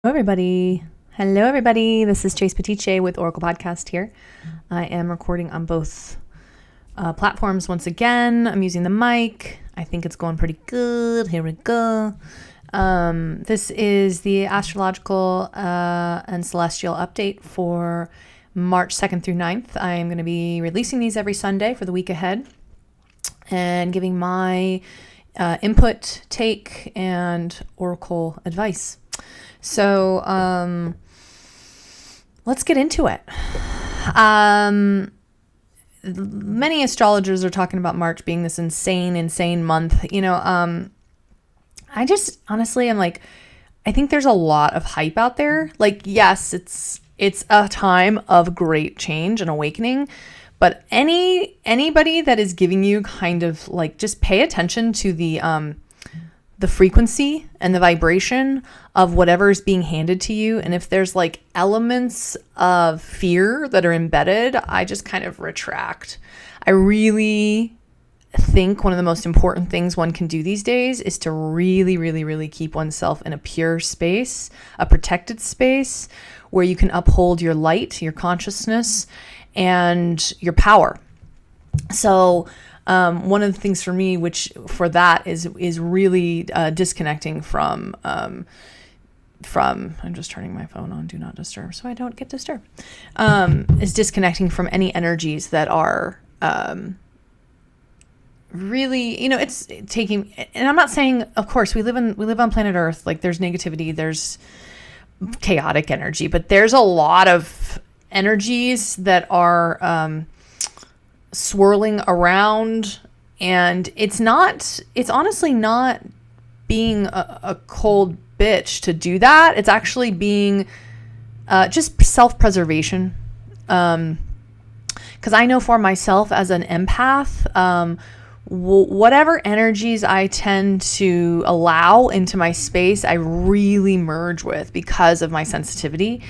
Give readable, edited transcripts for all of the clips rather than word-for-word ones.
Hello, everybody. This is Chase Buttice with Oracle Podcast here. I am recording on both platforms once again. I'm using the mic. I think it's going pretty good. Here we go. This is the astrological and celestial update for March 2nd through 9th. I am going to be releasing these every Sunday for the week ahead and giving my input, take, and oracle advice. So let's get into it. Many astrologers are talking about March being this insane month. I just honestly am like, I think there's a lot of hype out there. Like, yes, it's a time of great change and awakening, but anybody that is giving you kind of like, just pay attention to the frequency and the vibration of whatever is being handed to you. And if there's like elements of fear that are embedded, I just kind of retract. I really think one of the most important things one can do these days is to really keep oneself in a pure space, a protected space where you can uphold your light, your consciousness, and your power. So one of the things for me, which for that is really disconnecting from, I'm just turning my phone on Do Not Disturb so I don't get disturbed, is disconnecting from any energies that are really, it's taking, and I'm not saying, of course, we live on planet Earth, like there's negativity, there's chaotic energy, but there's a lot of energies that are swirling around, and it's honestly not being a cold bitch to do that. It's actually being just self-preservation, because I know for myself as an empath, whatever energies I tend to allow into my space, I really merge with because of my sensitivity.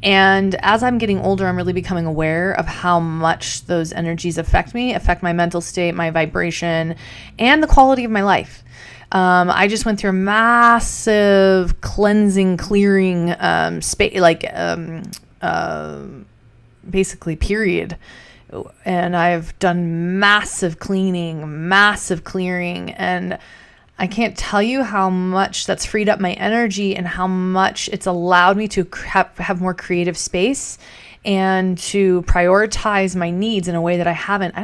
And as I'm getting older, I'm really becoming aware of how much those energies affect my mental state, my vibration, and the quality of my life. I just went through a massive cleansing, clearing space, basically period. And I've done massive cleaning, massive clearing, and I can't tell you how much that's freed up my energy and how much it's allowed me to have more creative space and to prioritize my needs in a way that I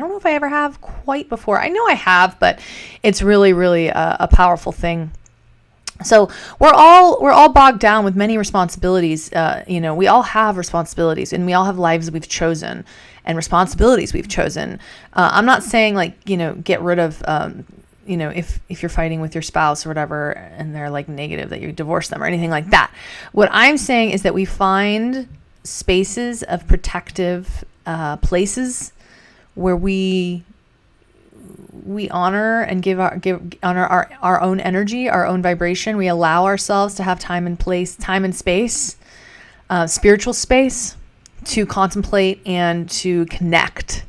don't know if I ever have quite before. I know I have, but it's really a powerful thing. So we're all bogged down with many responsibilities. We all have responsibilities, and we all have lives we've chosen and responsibilities we've chosen. I'm not saying get rid of, if you're fighting with your spouse or whatever, and they're like negative that you divorce them or anything like that. What I'm saying is that we find spaces of protective places where we honor and honor our own energy, our own vibration. We allow ourselves to have time and space, spiritual space to contemplate and to connect,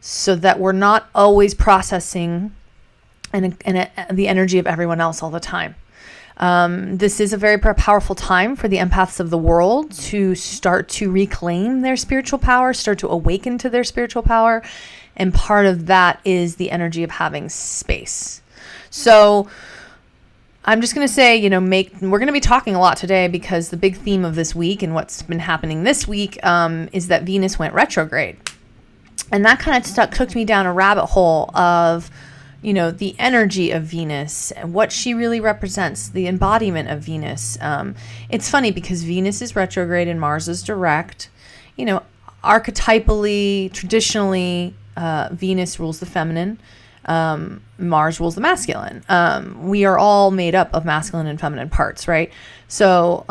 so that we're not always processing the energy of everyone else all the time. This is a very powerful time for the empaths of the world to start to reclaim their spiritual power, start to awaken to their spiritual power. And part of that is the energy of having space. So I'm just going to say, we're going to be talking a lot today, because the big theme of this week and what's been happening this week is that Venus went retrograde. And that kind of took me down a rabbit hole of, the energy of Venus and what she really represents, the embodiment of Venus. It's funny because Venus is retrograde and Mars is direct. Archetypally, traditionally, Venus rules the feminine. Mars rules the masculine. We are all made up of masculine and feminine parts, right? So,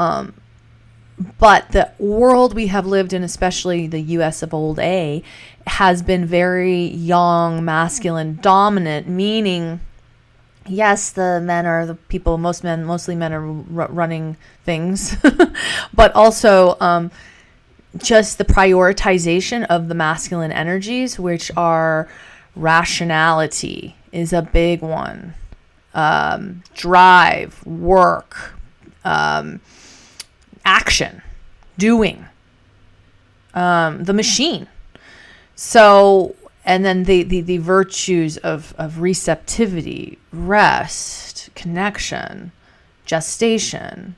but the world we have lived in, especially the U.S. of old A, has been very yang, masculine, dominant, meaning, yes, the men are the people, mostly men are running things, but also just the prioritization of the masculine energies, which are rationality is a big one. Drive, work, action, doing, the machine. So, and then the virtues of receptivity, rest, connection, gestation,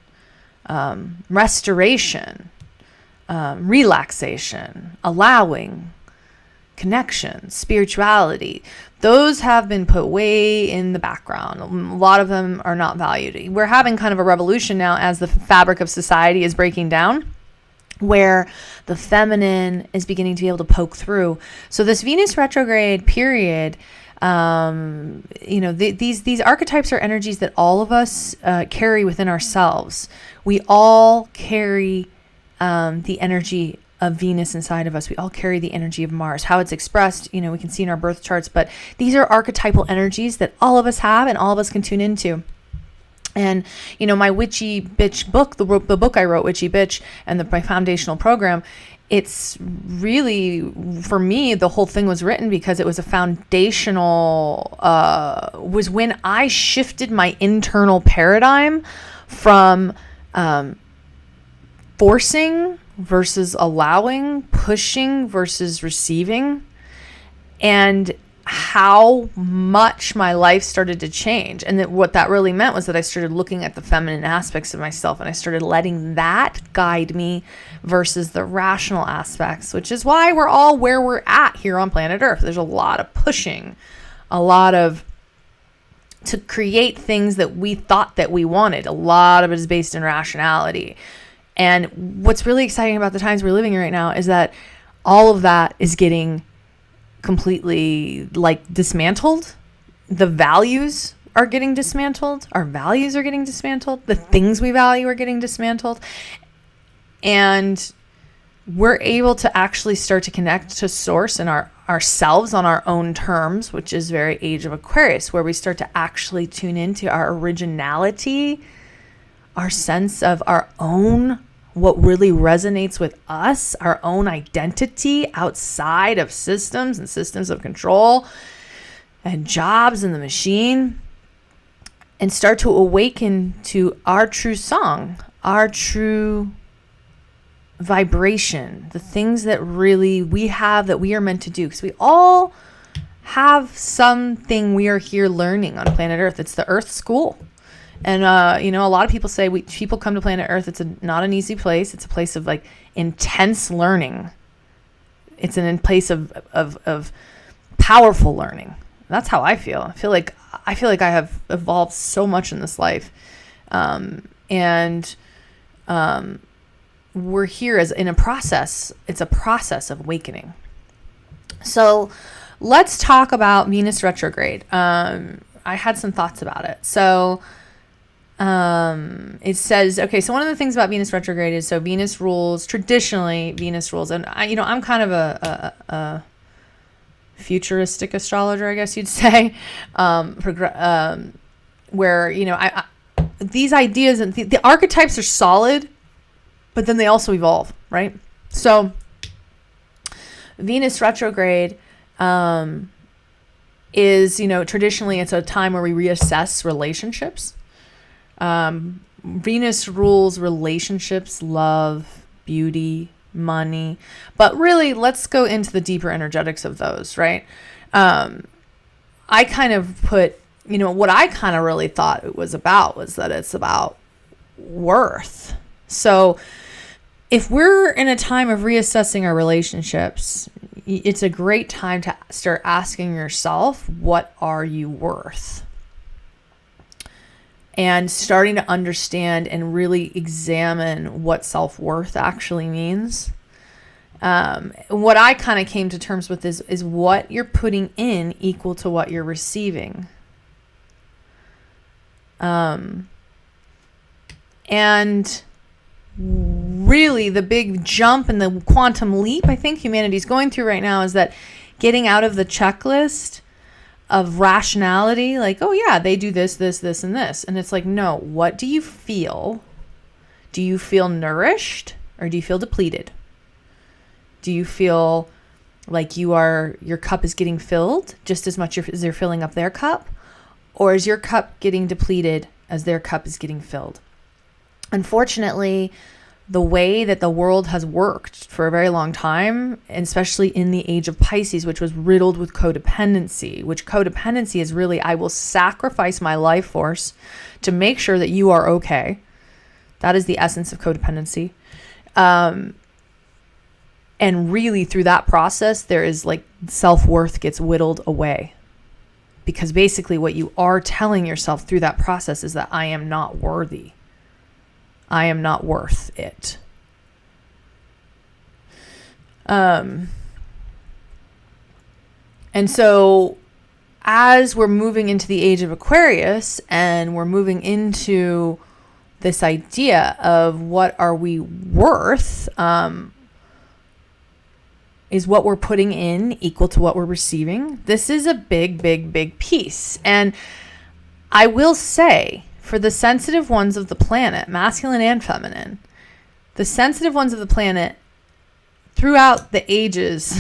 restoration, relaxation, allowing, connection, spirituality. Those have been put way in the background. A lot of them are not valued. We're having kind of a revolution now as the fabric of society is breaking down, where the feminine is beginning to be able to poke through. So this Venus retrograde period, these archetypes are energies that all of us carry within ourselves. We all carry the energy of Venus inside of us. We all carry the energy of Mars. How it's expressed, we can see in our birth charts, but these are archetypal energies that all of us have and all of us can tune into. And, my Witchy Bitch book, the book I wrote, Witchy Bitch, and my foundational program, it's really, for me, the whole thing was written because it was a foundational, was when I shifted my internal paradigm from forcing versus allowing, pushing versus receiving, and how much my life started to change. And that what that really meant was that I started looking at the feminine aspects of myself, and I started letting that guide me versus the rational aspects, which is why we're all where we're at here on planet Earth. There's a lot of pushing, a lot of to create things that we thought that we wanted. A lot of it is based in rationality. And what's really exciting about the times we're living in right now is that all of that is getting completely dismantled. The values are getting dismantled. Our values are getting dismantled. The things we value are getting dismantled. And we're able to actually start to connect to source and ourselves on our own terms, which is very Age of Aquarius, where we start to actually tune into our originality, our sense of our own, what really resonates with us, our own identity outside of systems and systems of control and jobs in the machine, and start to awaken to our true song, our true vibration, the things that really we have that we are meant to do. Because we all have something we are here learning on planet Earth. It's the Earth School. And, a lot of people say people come to planet Earth. It's not an easy place. It's a place of intense learning. It's a place of powerful learning. That's how I feel. I feel like I have evolved so much in this life. We're here as in a process. It's a process of awakening. So let's talk about Venus retrograde. I had some thoughts about it. So, it says, okay, so one of the things about Venus retrograde is, so Venus rules, traditionally Venus rules, and I'm kind of a futuristic astrologer, I guess you'd say, where, these ideas and the archetypes are solid, but then they also evolve, right? So Venus retrograde, is, traditionally it's a time where we reassess relationships. Venus rules relationships, love, beauty, money, but really let's go into the deeper energetics of those, right? I kind of put, what I kind of really thought it was about was that it's about worth. So if we're in a time of reassessing our relationships, it's a great time to start asking yourself, what are you worth? And starting to understand and really examine what self-worth actually means. What I kind of came to terms with is what you're putting in equal to what you're receiving. And really the big jump and the quantum leap I think humanity's going through right now is that getting out of the checklist of rationality, oh yeah, they do this, this, this, and this. And it's no, what do you feel? Do you feel nourished or do you feel depleted? Do you feel like your cup is getting filled just as much as they're filling up their cup? Or is your cup getting depleted as their cup is getting filled? Unfortunately, the way that the world has worked for a very long time, and especially in the age of Pisces, which was riddled with codependency, which codependency is really, I will sacrifice my life force to make sure that you are okay. That is the essence of codependency. And really through that process, there is like self-worth gets whittled away. Because basically what you are telling yourself through that process is that I am not worthy. I am not worth it. And so as we're moving into the age of Aquarius and we're moving into this idea of what are we worth, is what we're putting in equal to what we're receiving? This is a big, big, big piece. And I will say, for the sensitive ones of the planet, masculine and feminine, the sensitive ones of the planet throughout the ages,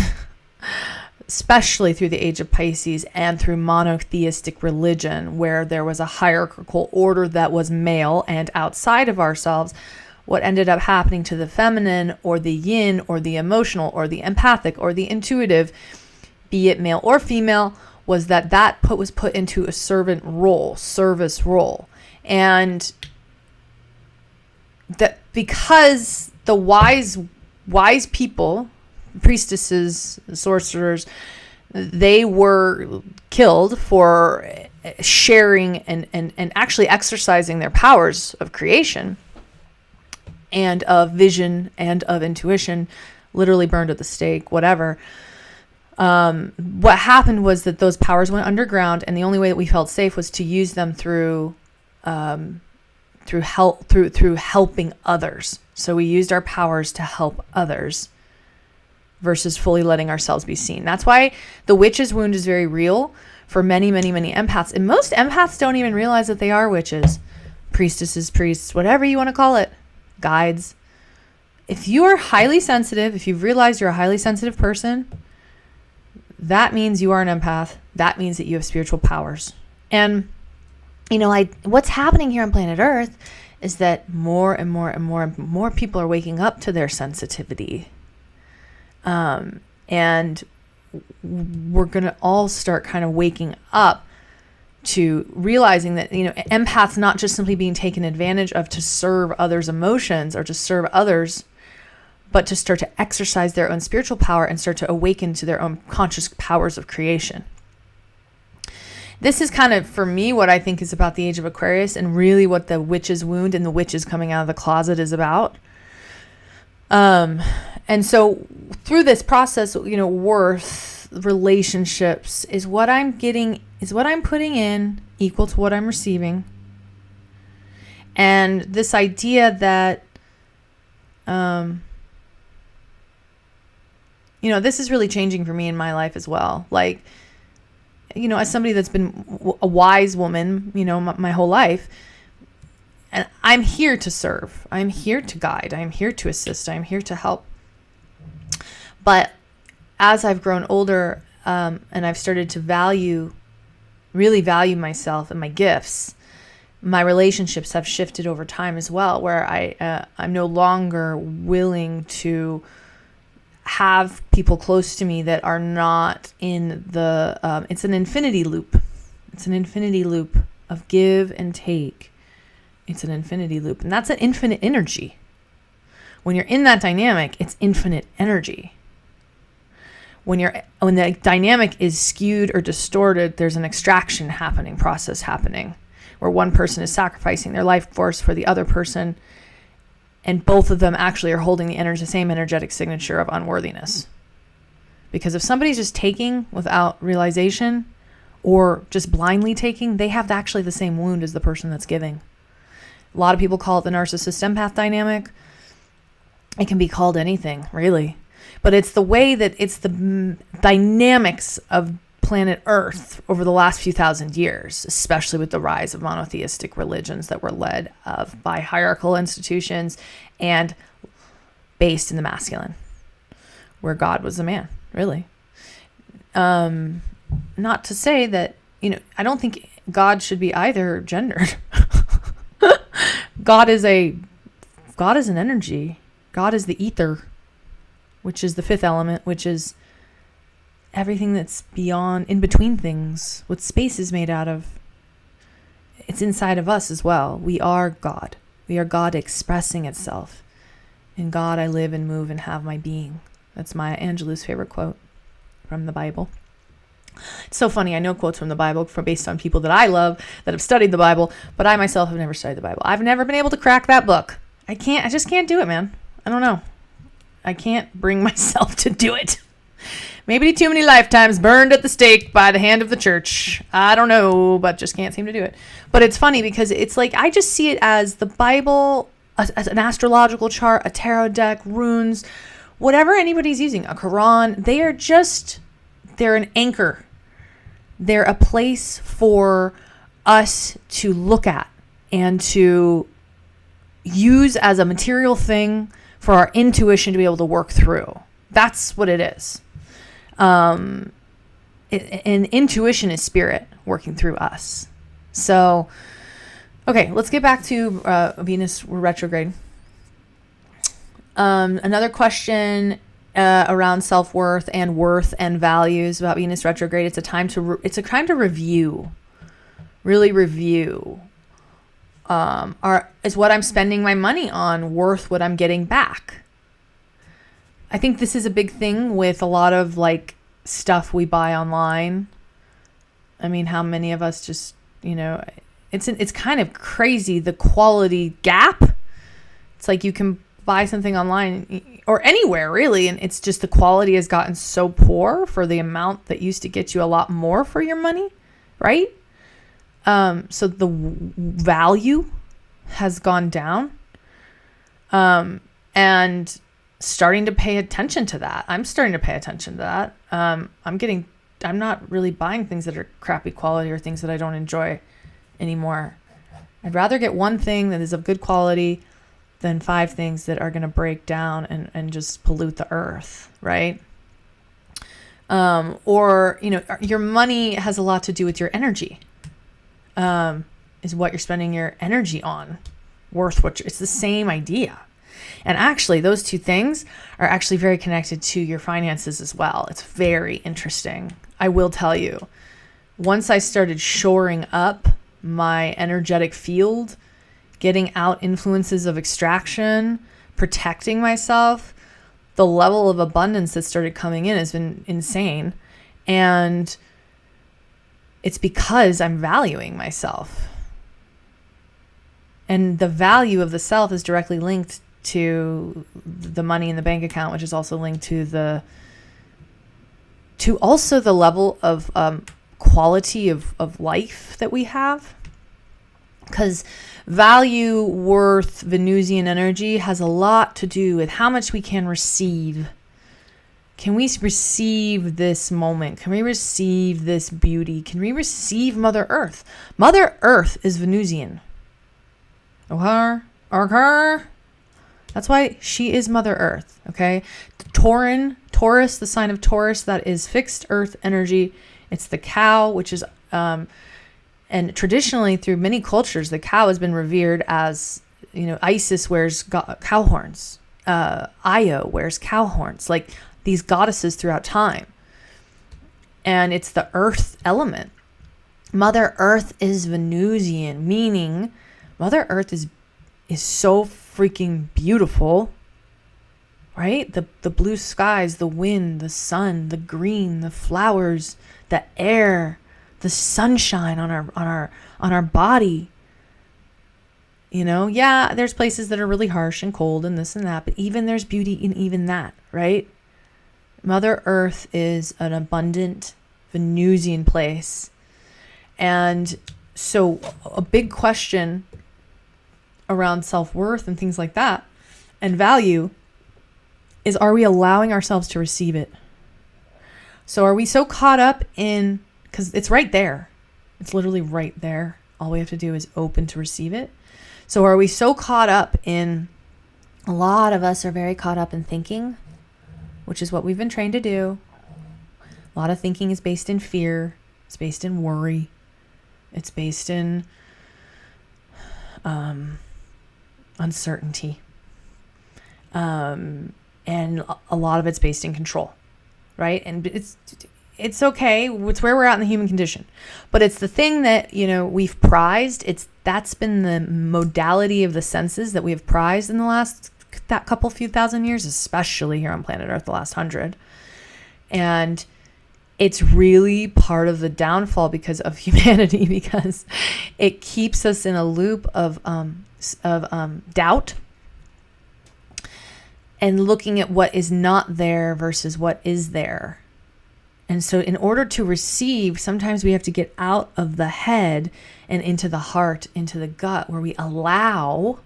especially through the age of Pisces and through monotheistic religion, where there was a hierarchical order that was male and outside of ourselves, what ended up happening to the feminine or the yin or the emotional or the empathic or the intuitive, be it male or female, was that was put into a servant role, service role. And that because the wise people, priestesses, sorcerers, they were killed for sharing and actually exercising their powers of creation and of vision and of intuition, literally burned at the stake, whatever. What happened was that those powers went underground, and the only way that we felt safe was to use them through helping others. So we used our powers to help others versus fully letting ourselves be seen. That's why the witch's wound is very real for many, many, many empaths. And most empaths don't even realize that they are witches, priestesses, priests, whatever you want to call it. Guides. If you are highly sensitive, if you've realized you're a highly sensitive person, that means you are an empath. That means that you have spiritual powers. And, what's happening here on planet Earth is that more and more and more and more people are waking up to their sensitivity. And we're going to all start kind of waking up to realizing that, empaths not just simply being taken advantage of to serve others' emotions or to serve others, but to start to exercise their own spiritual power and start to awaken to their own conscious powers of creation. This is kind of, for me, what I think is about the age of Aquarius and really what the witch's wound and the witches coming out of the closet is about. And so through this process, worth, relationships is what I'm getting, is what I'm putting in equal to what I'm receiving. And this idea that, this is really changing for me in my life as well. Like, as somebody that's been a wise woman, my whole life, and I'm here to serve. I'm here to guide. I'm here to assist. I'm here to help. But as I've grown older, and I've started to really value myself and my gifts, my relationships have shifted over time as well, where I'm no longer willing to have people close to me that are not in the, it's an infinity loop. It's an infinity loop of give and take. It's an infinity loop. And that's an infinite energy. When you're in that dynamic, it's infinite energy. When the dynamic is skewed or distorted, there's an extraction process happening, where one person is sacrificing their life force for the other person, and both of them actually are holding the same energetic signature of unworthiness. Because if somebody's just taking without realization or just blindly taking, they have actually the same wound as the person that's giving. A lot of people call it the narcissist empath dynamic. It can be called anything, really. But it's the way that it's the dynamics of planet Earth over the last few thousand years, especially with the rise of monotheistic religions that were led by hierarchical institutions and based in the masculine, where God was a man, really. Not to say that, I don't think God should be either gendered. God is an energy. God is the ether, which is the fifth element, which is everything that's beyond, in between things, what space is made out of. It's inside of us as well. We are God. We are God expressing itself. In God I live and move and have my being. That's Maya Angelou's favorite quote from the Bible. It's so funny. I know quotes from the Bible based on people that I love that have studied the Bible, but I myself have never studied the Bible. I've never been able to crack that book. I just can't do it, man. I don't know. I can't bring myself to do it. Maybe too many lifetimes burned at the stake by the hand of the church. I don't know, but just can't seem to do it. But it's funny because it's like, I just see it as the Bible, as an astrological chart, a tarot deck, runes, whatever anybody's using, a Quran. They're an anchor. They're a place for us to look at and to use as a material thing for our intuition to be able to work through. That's what it is. And intuition is spirit working through us. So, okay, let's get back to Venus retrograde. Another question around self-worth and worth and values about Venus retrograde. It's a time to review, really review. Is what I'm spending my money on worth what I'm getting back? I think this is a big thing with a lot of like stuff we buy online. I mean, how many of us just, it's kind of crazy, the quality gap. It's like you can buy something online or anywhere really, and it's just the quality has gotten so poor for the amount that used to get you a lot more for your money, right? So the value has gone down, and starting to pay attention to that. I'm starting to pay attention to that. I'm not really buying things that are crappy quality or things that I don't enjoy anymore. I'd rather get one thing that is of good quality than 5 things that are going to break down and just pollute the earth, right? Or, your money has a lot to do with your energy. Is what you're spending your energy on worth it's the same idea. And actually, those two things are actually very connected to your finances as well. It's very interesting. I will tell you, once I started shoring up my energetic field, getting out influences of extraction, protecting myself, the level of abundance that started coming in has been insane. And it's because I'm valuing myself. And the value of the self is directly linked to the money in the bank account, which is also linked to also the level of quality of life that we have. Because value, worth, Venusian energy has a lot to do with how much we can receive. Can we receive this moment? Can we receive this beauty? Can we receive Mother Earth? Mother Earth is Venusian. Okay? That's why she is Mother Earth, okay? Taurus, the sign of Taurus, that is fixed earth energy. It's the cow, which is, and traditionally through many cultures, the cow has been revered as, Isis wears cow horns. Io wears cow horns, like these goddesses throughout time. And it's the earth element. Mother Earth is Venusian, meaning Mother Earth is so freaking beautiful, right? The blue skies, the wind, the sun, the green, the flowers, the air, the sunshine on our body. Yeah, there's places that are really harsh and cold and this and that, but even there's beauty in even that, right? Mother Earth is an abundant Venusian place. And so a big question around self-worth and things like that and value is, are we allowing ourselves to receive it? So are we so caught up in, because it's right there. It's literally right there. All we have to do is open to receive it. So are we so caught up in, a lot of us are very caught up in thinking, which is what we've been trained to do. A lot of thinking is based in fear. It's based in worry. It's based in uncertainty. And a lot of it's based in control, right? And it's okay. It's where we're at in the human condition, but it's the thing that, we've prized. That's been the modality of the senses that we have prized in the last few thousand years, especially here on planet Earth, the last 100. And it's really part of the downfall because of humanity, because it keeps us in a loop of doubt and looking at what is not there versus what is there. And so in order to receive, sometimes we have to get out of the head and into the heart, into the gut, where we allow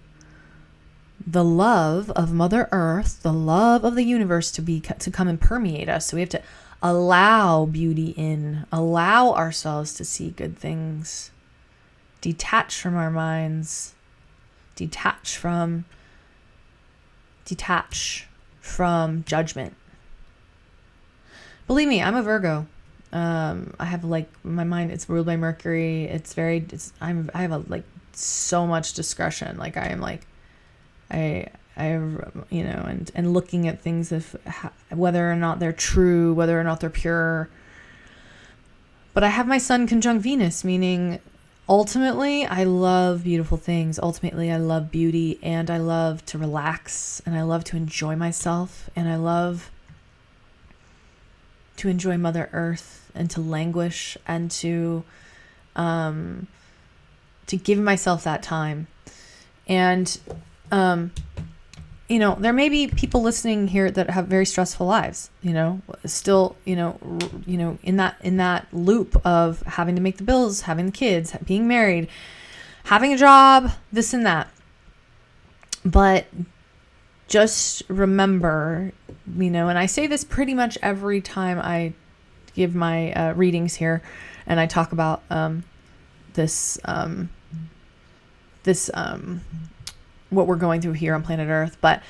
the love of Mother Earth, the love of the universe to come and permeate us. So we have to allow beauty in, allow ourselves to see good things, detach from our minds, detach from judgment. Believe me, I'm a Virgo. I have my mind, it's ruled by Mercury. I have so much discretion. And looking at things whether or not they're true, whether or not they're pure. But I have my Sun conjunct Venus, meaning ultimately I love beautiful things. Ultimately I love beauty, and I love to relax, and I love to enjoy myself, and I love to enjoy Mother Earth and to languish and to give myself that time. And there may be people listening here that have very stressful lives, still, in that loop of having to make the bills, having the kids, being married, having a job, this and that. But just remember, and I say this pretty much every time I give my readings here, and I talk about this what we're going through here on planet Earth. But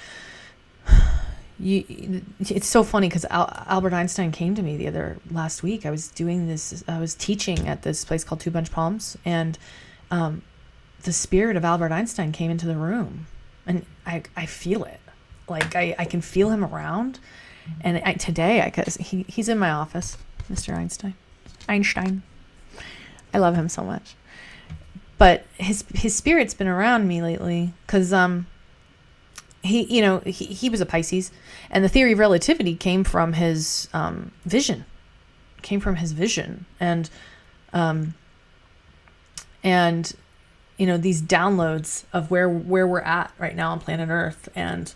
it's so funny because Albert Einstein came to me last week. I was teaching at this place called Two Bunch Palms, and the spirit of Albert Einstein came into the room, and I feel it. I can feel him around. And he's in my office, Mr. Einstein. I love him so much. But his spirit's been around me lately because he was a Pisces, and the theory of relativity came from his vision. And these downloads of where we're at right now on planet Earth, and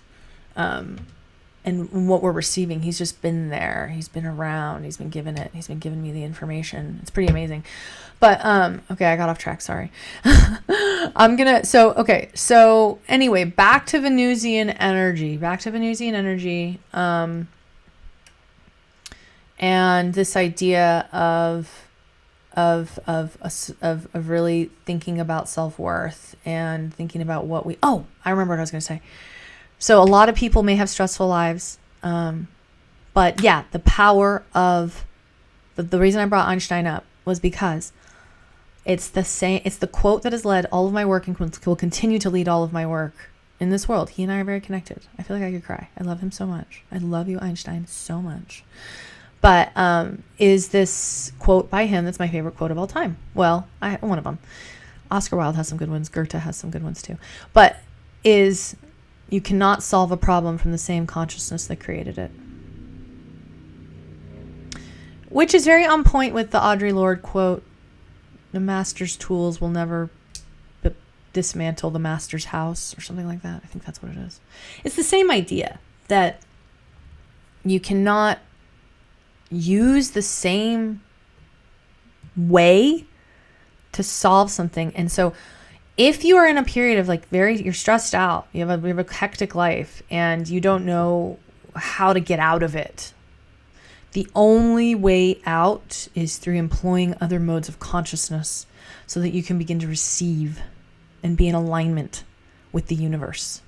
what we're receiving. He's just been there. He's been around. He's been giving me the information. It's pretty amazing. But, okay, I got off track. Sorry. So anyway, back to Venusian energy, and this idea of really thinking about self-worth and thinking about I remember what I was going to say. So a lot of people may have stressful lives. But yeah, the power of the reason I brought Einstein up was because it's the quote that has led all of my work and will continue to lead all of my work in this world. He and I are very connected. I feel like I could cry. I love him so much. I love you, Einstein, so much. But is this quote by him that's my favorite quote of all time? Well, one of them. Oscar Wilde has some good ones. Goethe has some good ones too. But you cannot solve a problem from the same consciousness that created it. Which is very on point with the Audre Lorde quote, "The master's tools will never dismantle the master's house," or something like that. I think that's what it is. It's the same idea that you cannot use the same way to solve something. And so if you are in a period of you're stressed out, you have a hectic life, and you don't know how to get out of it, the only way out is through employing other modes of consciousness so that you can begin to receive and be in alignment with the universe.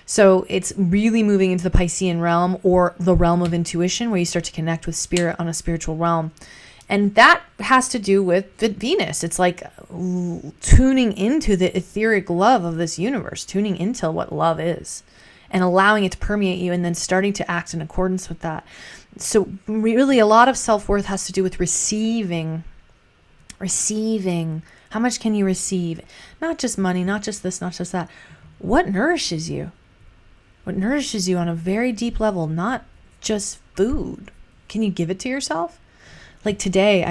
So it's really moving into the Piscean realm, or the realm of intuition, where you start to connect with spirit on a spiritual realm. And that has to do with Venus. It's like tuning into the etheric love of this universe, tuning into what love is and allowing it to permeate you and then starting to act in accordance with that. So really a lot of self-worth has to do with receiving. How much can you receive? Not just money, not just this, not just that. What nourishes you? What nourishes you on a very deep level, not just food. Can you give it to yourself? Like today,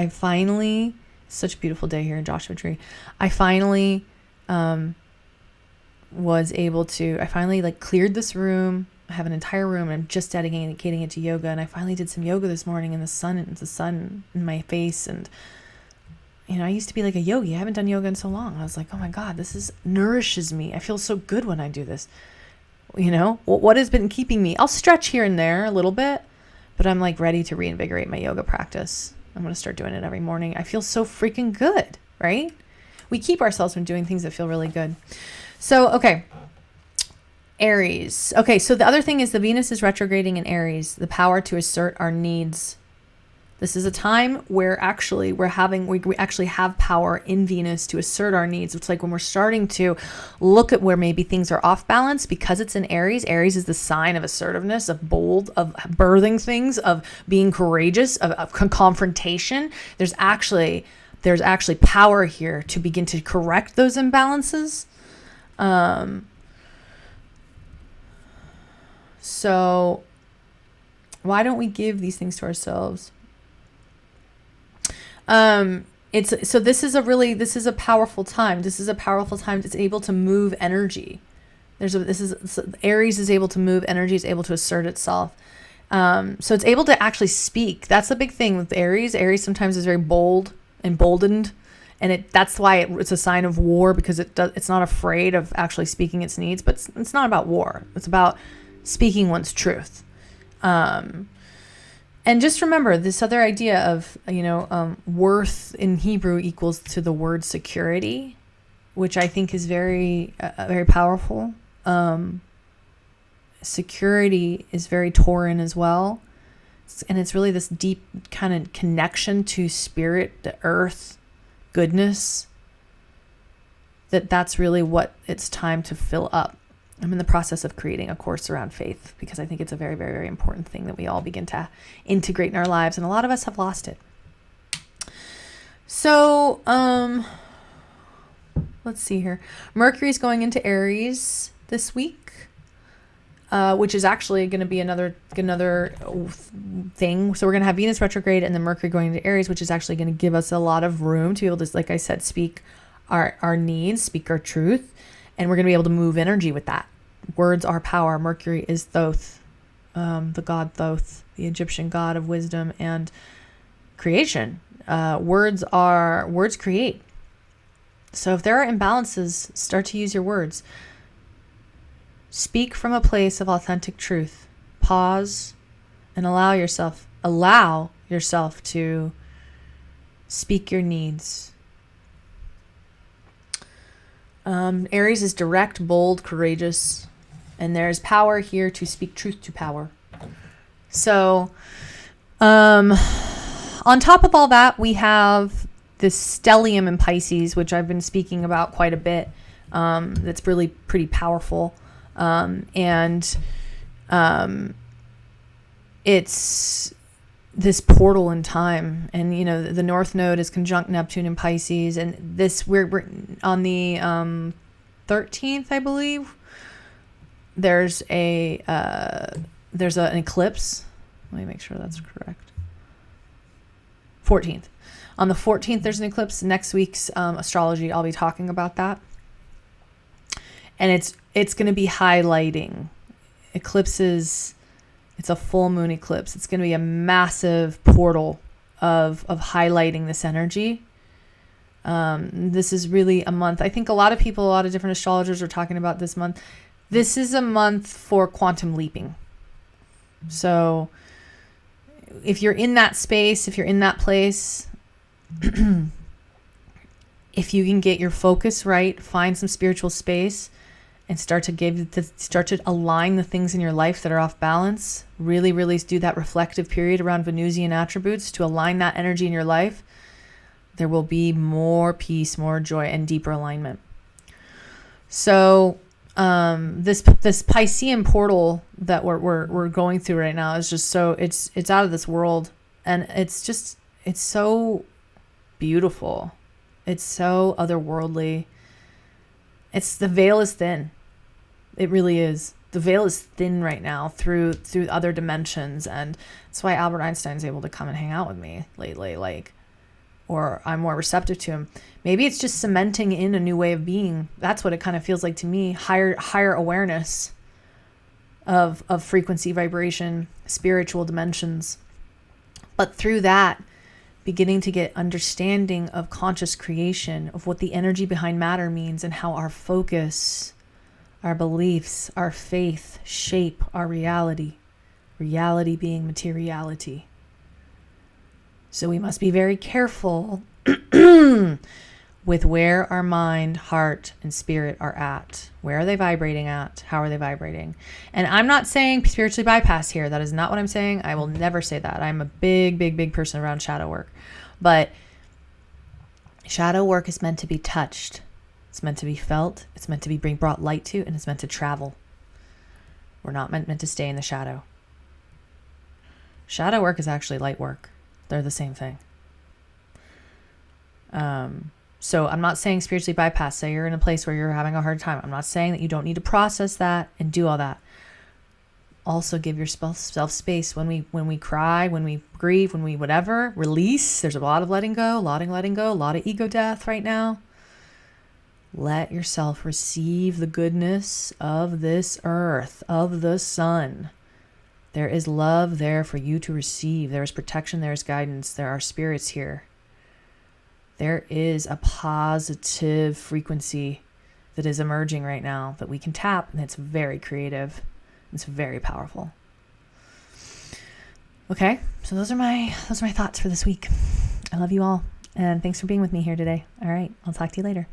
such a beautiful day here in Joshua Tree. I finally like cleared this room. I have an entire room and I'm just dedicating it to yoga. And I finally did some yoga this morning in the sun in my face. And, I used to be like a yogi. I haven't done yoga in so long. I was like, oh my God, nourishes me. I feel so good when I do this. What has been keeping me? I'll stretch here and there a little bit, but I'm like ready to reinvigorate my yoga practice. I'm going to start doing it every morning. I feel so freaking good, right? We keep ourselves from doing things that feel really good. So, okay. Aries. Okay, so the other thing is the Venus is retrograding in Aries, the power to assert our needs. This is a time where actually we actually have power in Venus to assert our needs. It's like when we're starting to look at where maybe things are off balance because it's in Aries. Aries is the sign of assertiveness, of bold, of birthing things, of being courageous, of confrontation. There's actually power here to begin to correct those imbalances. So why don't we give these things to ourselves? This is a powerful time. This is a powerful time. It's able to move energy. Aries is able to move energy, is able to assert itself. So it's able to actually speak. That's the big thing with Aries. Aries sometimes is very bold, emboldened, and that's why it's a sign of war, because it's not afraid of actually speaking its needs, but it's not about war. It's about speaking one's truth. And just remember this other idea of, worth in Hebrew equals to the word security, which I think is very, very powerful. Security is very Tauran as well. And it's really this deep kind of connection to spirit, the earth, goodness, that's really what it's time to fill up. I'm in the process of creating a course around faith because I think it's a very, very, very important thing that we all begin to integrate in our lives. And a lot of us have lost it. So, let's see here. Mercury's going into Aries this week, which is actually going to be another thing. So we're going to have Venus retrograde and then Mercury going into Aries, which is actually going to give us a lot of room to be able to, like I said, speak our needs, speak our truth. And we're going to be able to move energy with that. Words are power. Mercury is Thoth, the god Thoth, the Egyptian god of wisdom and creation. Words create. So if there are imbalances, start to use your words. Speak from a place of authentic truth. Pause and allow yourself to speak your needs. Aries is direct, bold, courageous, and there's power here to speak truth to power. So, on top of all that, we have this stellium in Pisces, which I've been speaking about quite a bit. That's really pretty powerful. It's this portal in time, and the North Node is conjunct Neptune in Pisces, and we're on the 13th, I believe. There's an eclipse. Let me make sure that's correct. 14th. On the 14th, there's an eclipse. Next week's astrology, I'll be talking about that, and it's going to be highlighting eclipses. It's a full moon eclipse. It's going to be a massive portal of highlighting this energy. This is really a month. I think a lot of different astrologers are talking about this month. This is a month for quantum leaping. So if you're in that space, if you're in that place, if you can get your focus right, find some spiritual space and start to align the things in your life that are off balance. Really, really do that reflective period around Venusian attributes to align that energy in your life. There will be more peace, more joy, and deeper alignment. So this Piscean portal that we're going through right now is just so it's out of this world, and it's so beautiful. It's so otherworldly. The veil is thin. It really is. The veil is thin right now through other dimensions, and that's why Albert Einstein's able to come and hang out with me lately, or I'm more receptive to him. Maybe it's just cementing in a new way of being. That's what it kind of feels like to me. Higher awareness of frequency, vibration, spiritual dimensions. But through that, beginning to get understanding of conscious creation, of what the energy behind matter means, and how our focus, our beliefs, our faith shape our reality. Reality being materiality. So we must be very careful with where our mind, heart, and spirit are at. Where are they vibrating at? How are they vibrating? And I'm not saying spiritually bypass here. That is not what I'm saying. I will never say that. I'm a big person around shadow work. But shadow work is meant to be touched. It's meant to be felt. It's meant to be brought light to, and it's meant to travel. We're not meant to stay in the shadow. Shadow work is actually light work. They're the same thing. So I'm not saying spiritually bypass. Say you're in a place where you're having a hard time. I'm not saying that you don't need to process that and do all that. Also give yourself space when we cry, when we grieve, when we whatever, release. There's a lot of letting go, a lot of ego death right now. Let yourself receive the goodness of this earth, of the sun. There is love there for you to receive. There is protection, there is guidance, there are spirits here. There is a positive frequency that is emerging right now that we can tap, and it's very creative. It's very powerful. Okay, so those are my thoughts for this week. I love you all, and thanks for being with me here today. All right, I'll talk to you later.